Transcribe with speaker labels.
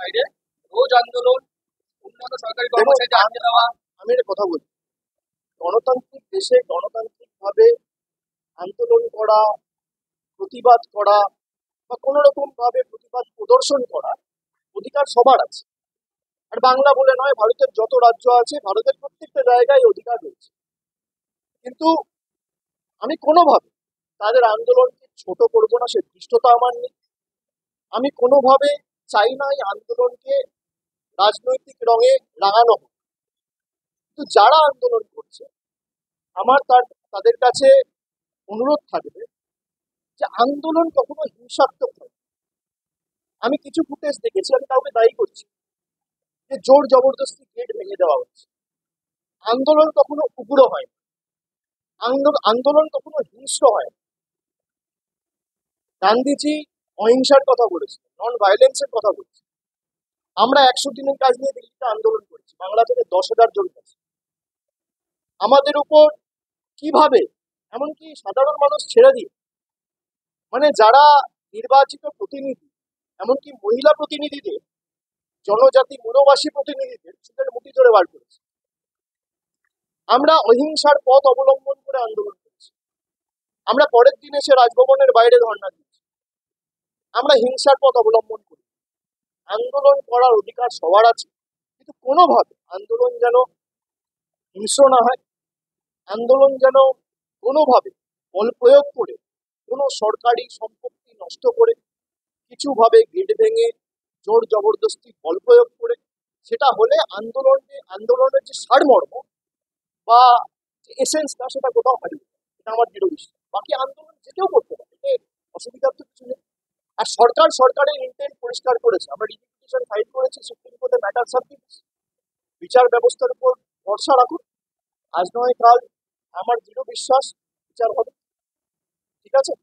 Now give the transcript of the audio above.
Speaker 1: বাইরে রোজ আন্দোলন, উন্নত সরকারি
Speaker 2: দেখুন,
Speaker 1: কর্মচারীদের আটকে দেওয়া।
Speaker 2: আমি একটা কথা বলি, গণতান্ত্রিক দেশে গণতান্ত্রিক ভাবে আন্দোলন করা, প্রতিবাদ করা বা কোনো রকম ভাবে প্রতিবাদ প্রদর্শন করা অধিকার সবার আছে। আর বাংলা বলে নয়, ভারতের যত রাজ্য আছে, ভারতের প্রত্যেকটা জায়গায় অধিকার রয়েছে। কিন্তু আমি কোনোভাবে তাদের আন্দোলনকে ছোট করবো না, সে ধৃষ্টতা আমার নেই। আমি কোনোভাবে চাই না এই আন্দোলনকে রাজনৈতিক রঙে রাঙানো হোক। কিন্তু যারা আন্দোলন করছে, আমার তাদের কাছে অনুরোধ থাকবে যে আন্দোলন কখনো হিংসাত্মক নয়। আমি কিছু ফুটেজ দেখেছি, আমি কাউকে দায়ী করছি, যে জোর জবরদস্তি গেট ভেঙে দেওয়া হচ্ছে। আন্দোলন কখনো উগ্র হয় না, আন্দোলন কখনো হিংস্র হয় না। গান্ধীজি অহিংসার কথা বলেছেন, নন ভায়োলেন্সের কথা বলেছেন। আমরা 100 দিনের কাজ নিয়ে দিল্লিতে আন্দোলন করেছি, বাংলা থেকে 10,000 জন গেছে। আমাদের উপর কিভাবে, এমনকি সাধারণ মানুষ ছেড়ে দিয়ে, মানে যারা নির্বাচিত প্রতিনিধি, এমনকি মহিলা প্রতিনিধিদের, জনজাতি মূলবাসী প্রতিনিধিদের চুলের মুঠি ধরে বার করেছে। আমরা অহিংসার পথ অবলম্বন করে আন্দোলন করেছি। আমরা পরের দিন এসে রাজভবনের বাইরে ধর্ণা দিয়েছি। আমরা হিংসার পথ অবলম্বন করি। আন্দোলন করার অধিকার সবার আছে, কিন্তু কোনোভাবে আন্দোলন যেন হিংস্র না হয়। আন্দোলন যেন কোনোভাবে বল প্রয়োগ করে, কোনো সরকারি সম্পত্তি নষ্ট করে, কিছু ভাবে গেট ভেঙে, জোর জবরদস্তি বল প্রয়োগ করে, সেটা হলে আন্দোলনের যে সারমর্ম বা যে এসেন্সটা, সেটা কোথাও হারিয়ে যায়। এটা আমার দৃঢ় বিশ্বাস। বাকি আন্দোলন যে কেউ করতে পারে, এতে অসুবিধার তো কিছু নেই। আর সরকারের ইন্টেন্ট পরিষ্কার করেছে। আমরা রিপিটিশন ফাইল করেছি সুপ্রিম কোর্টে, ম্যাটার সাবজেক্ট। বিচার ব্যবস্থার উপর ভরসা রাখুন, আজ নয় কাল আমার দৃঢ় বিশ্বাস বিচার হবে। ঠিক আছে।